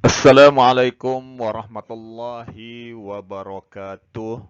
Assalamualaikum warahmatullahi wabarakatuh.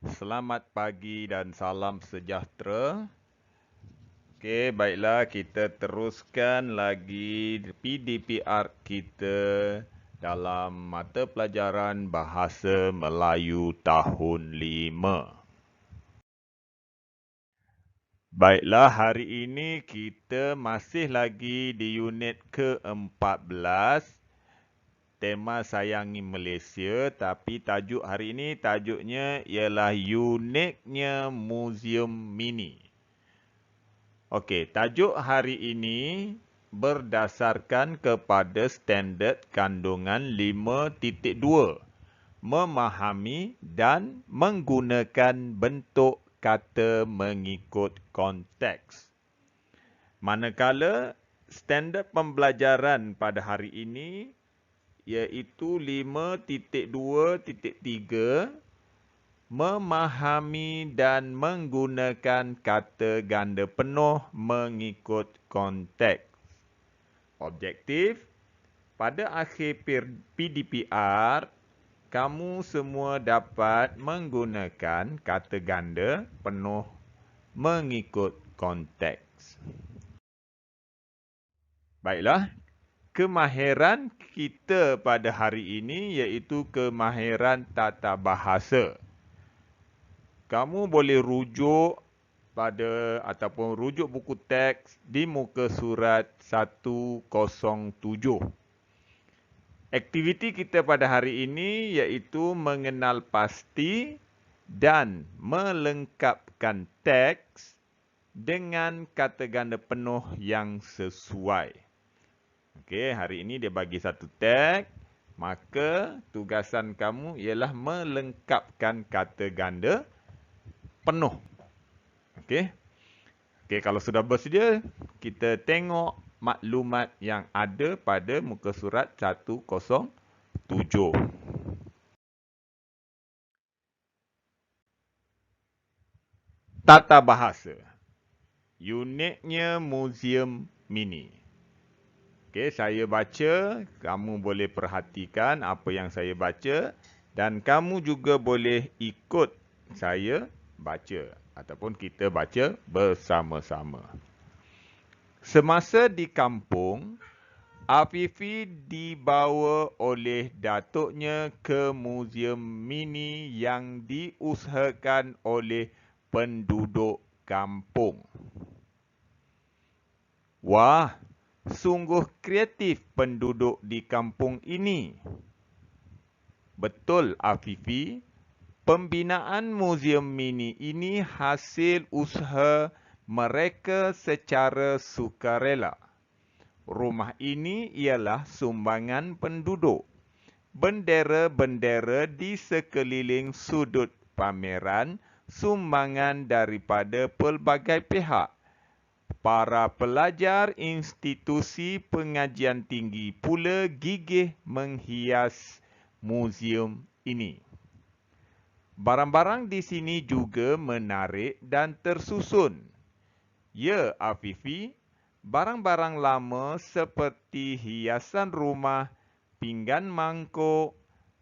Selamat pagi dan salam sejahtera. Okey, baiklah kita teruskan lagi PDPR kita dalam mata pelajaran Bahasa Melayu tahun 5. Baiklah, hari ini kita masih lagi di unit ke-14. Tema Sayangi Malaysia, tapi tajuk hari ini tajuknya ialah Uniknya Museum Mini. Okey, tajuk hari ini berdasarkan kepada standard kandungan 5.2, memahami dan menggunakan bentuk kata mengikut konteks. Manakala standard pembelajaran pada hari ini iaitu 5.2.3, memahami dan menggunakan kata ganda penuh mengikut konteks. Objektif, pada akhir PDPR, kamu semua dapat menggunakan kata ganda penuh mengikut konteks. Baiklah, kemahiran kita pada hari ini iaitu kemahiran tata bahasa. Kamu boleh rujuk ataupun rujuk buku teks di muka surat 107. Aktiviti kita pada hari ini iaitu mengenal pasti dan melengkapkan teks dengan kata ganda penuh yang sesuai. Okey, hari ini dia bagi satu teks, maka tugasan kamu ialah melengkapkan kata ganda penuh. Okey. Okey, kalau sudah bersedia, kita tengok maklumat yang ada pada muka surat 107. Tata bahasa. Uniknya Museum Mini. Okey, saya baca, kamu boleh perhatikan apa yang saya baca dan kamu juga boleh ikut saya baca ataupun kita baca bersama-sama. Semasa di kampung, Afifi dibawa oleh datuknya ke muzium mini yang diusahakan oleh penduduk kampung. Wah, sungguh kreatif penduduk di kampung ini. Betul, Afifi. Pembinaan muzium mini ini hasil usaha mereka secara sukarela. Rumah ini ialah sumbangan penduduk. Bendera-bendera di sekeliling sudut pameran sumbangan daripada pelbagai pihak. Para pelajar institusi pengajian tinggi pula gigih menghias muzium ini. Barang-barang di sini juga menarik dan tersusun. Ya, Afifi, barang-barang lama seperti hiasan rumah, pinggan mangkuk,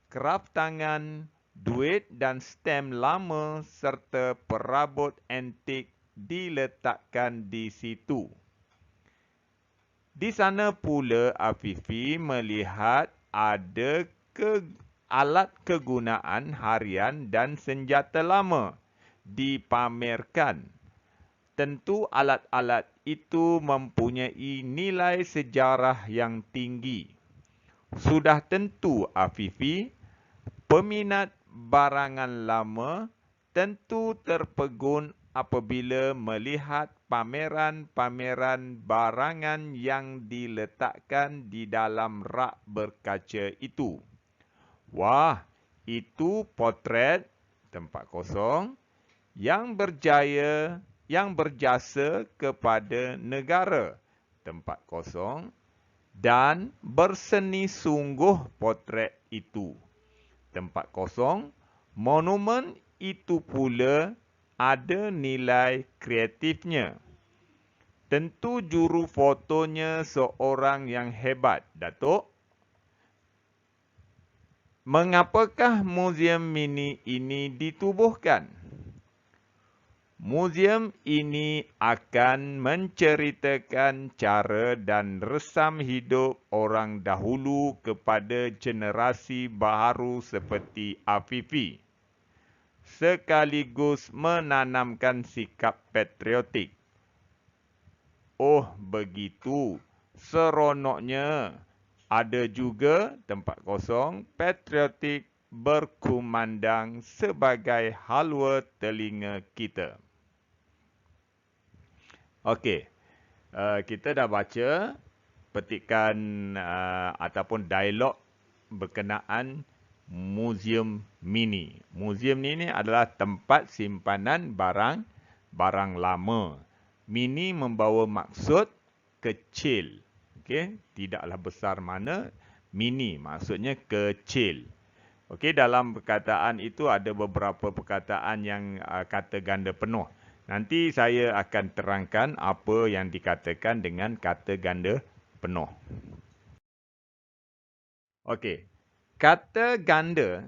kraf tangan, duit dan stem lama serta perabot antik diletakkan di situ. Di sana pula Afifi melihat ada alat kegunaan harian dan senjata lama dipamerkan. Tentu alat-alat itu mempunyai nilai sejarah yang tinggi. Sudah tentu Afifi, peminat barangan lama tentu terpegun apabila melihat pameran-pameran barangan yang diletakkan di dalam rak berkaca itu. Wah, itu potret tempat kosong yang berjasa kepada negara, tempat kosong, dan berseni sungguh potret itu. Tempat kosong, monumen itu pula ada nilai kreatifnya. Tentu juru fotonya seorang yang hebat, Datuk. Mengapakah muzium mini ini ditubuhkan? Muzium ini akan menceritakan cara dan resam hidup orang dahulu kepada generasi baharu seperti Afifi, sekaligus menanamkan sikap patriotik. Oh, begitu seronoknya. Ada juga tempat kosong patriotik berkumandang sebagai halwa telinga kita. Okey, kita dah baca petikan ataupun dialog berkenaan muzium mini. Muzium ini adalah tempat simpanan barang lama. Mini membawa maksud kecil. Okey, tidaklah besar mana. Mini maksudnya kecil. Okey, dalam perkataan itu ada beberapa perkataan yang kata ganda penuh. Nanti saya akan terangkan apa yang dikatakan dengan kata ganda penuh. Okey, kata ganda,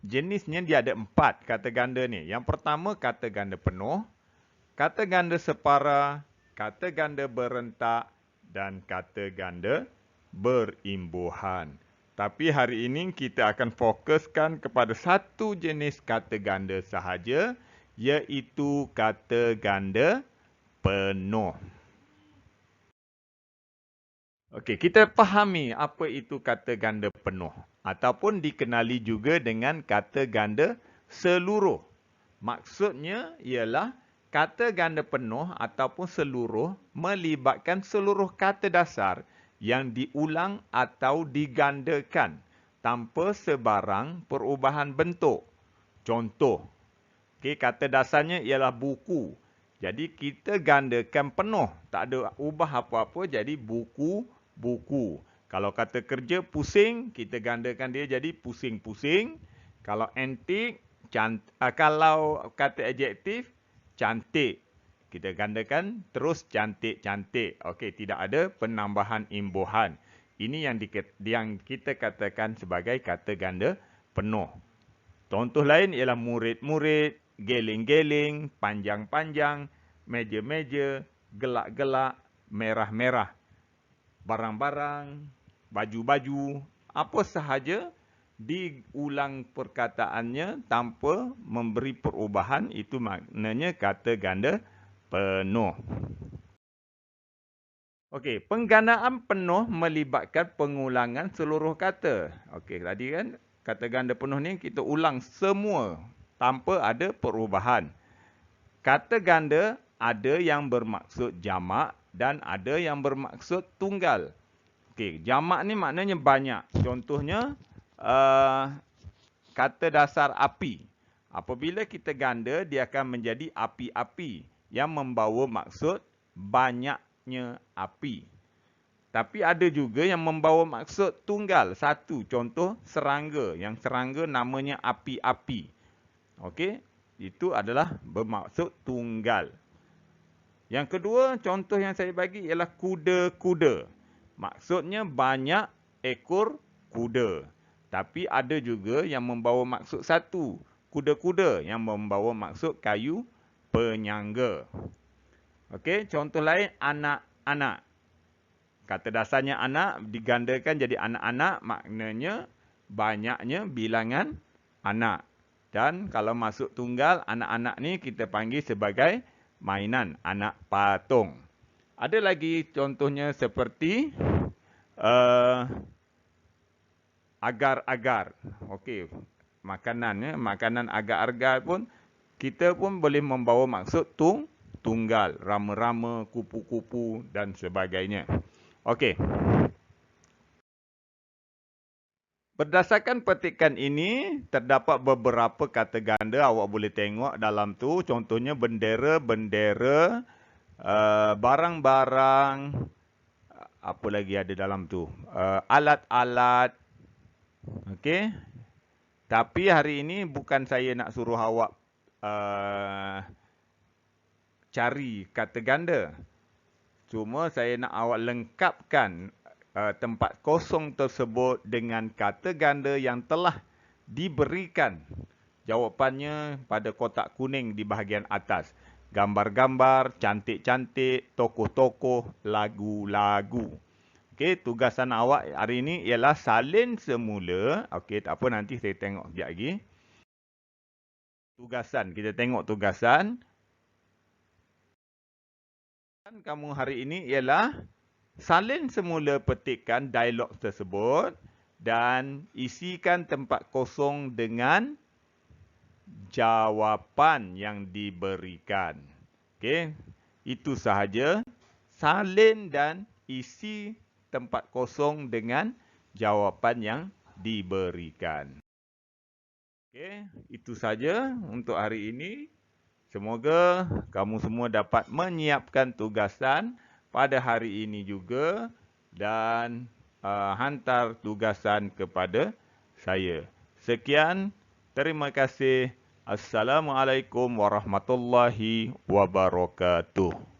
jenisnya dia ada 4 kata ganda ni. Yang pertama kata ganda penuh, kata ganda separa, kata ganda berentak dan kata ganda berimbuhan. Tapi hari ini kita akan fokuskan kepada satu jenis kata ganda sahaja, iaitu kata ganda penuh. Okey, kita fahami apa itu kata ganda penuh ataupun dikenali juga dengan kata ganda seluruh. Maksudnya ialah kata ganda penuh ataupun seluruh melibatkan seluruh kata dasar yang diulang atau digandakan tanpa sebarang perubahan bentuk. Contoh, kata dasarnya ialah buku. Jadi kita gandakan penuh, tak ada ubah apa-apa jadi buku. Kalau kata kerja pusing, kita gandakan dia jadi pusing-pusing. Kalau antik, kalau kata adjektif, cantik. Kita gandakan terus cantik-cantik. Okey, tidak ada penambahan imbuhan. Ini yang kita katakan sebagai kata ganda penuh. Contoh lain ialah murid-murid, geling-geling, panjang-panjang, meja-meja, gelak-gelak, merah-merah. Barang-barang, baju-baju, apa sahaja diulang perkataannya tanpa memberi perubahan, itu maknanya kata ganda penuh. Okey, penggandaan penuh melibatkan pengulangan seluruh kata. Okey, tadi kan kata ganda penuh ni kita ulang semua tanpa ada perubahan. Kata ganda ada yang bermaksud jamak dan ada yang bermaksud tunggal. Okey, jamak ni maknanya banyak. Contohnya kata dasar api. Apabila kita ganda, dia akan menjadi api-api yang membawa maksud banyaknya api. Tapi ada juga yang membawa maksud tunggal, satu. Contoh serangga, yang serangga namanya api-api. Okey, itu adalah bermaksud tunggal. Yang kedua, contoh yang saya bagi ialah kuda-kuda. Maksudnya banyak ekor kuda. Tapi ada juga yang membawa maksud satu. Kuda-kuda yang membawa maksud kayu penyangga. Okey, contoh lain anak-anak. Kata dasarnya anak digandakan jadi anak-anak, maknanya banyaknya bilangan anak. Dan kalau masuk tunggal, anak-anak ni kita panggil sebagai mainan, anak patung. Ada lagi contohnya seperti agar-agar. Okey, makanan agar-agar pun kita pun boleh membawa maksud tunggal, rama-rama, kupu-kupu dan sebagainya. Okey. Berdasarkan petikan ini, terdapat beberapa kata ganda awak boleh tengok dalam tu. Contohnya bendera, barang-barang, apa lagi ada dalam tu? Alat-alat. Okey. Tapi hari ini bukan saya nak suruh awak cari kata ganda. Cuma saya nak awak lengkapkan tempat kosong tersebut dengan kata ganda yang telah diberikan jawapannya pada kotak kuning di bahagian atas. Gambar-gambar, cantik-cantik, tokoh-tokoh, lagu-lagu. Okey, tugasan awak hari ini ialah salin semula. Okey, tak apa, nanti saya tengok sekejap lagi. Tugasan, kita tengok tugasan. Kamu hari ini ialah salin semula petikan dialog tersebut dan isikan tempat kosong dengan jawapan yang diberikan. Okey, itu sahaja. Salin dan isi tempat kosong dengan jawapan yang diberikan. Okey, itu saja untuk hari ini. Semoga kamu semua dapat menyiapkan tugasan pada hari ini juga dan hantar tugasan kepada saya. Sekian, terima kasih. Assalamualaikum warahmatullahi wabarakatuh.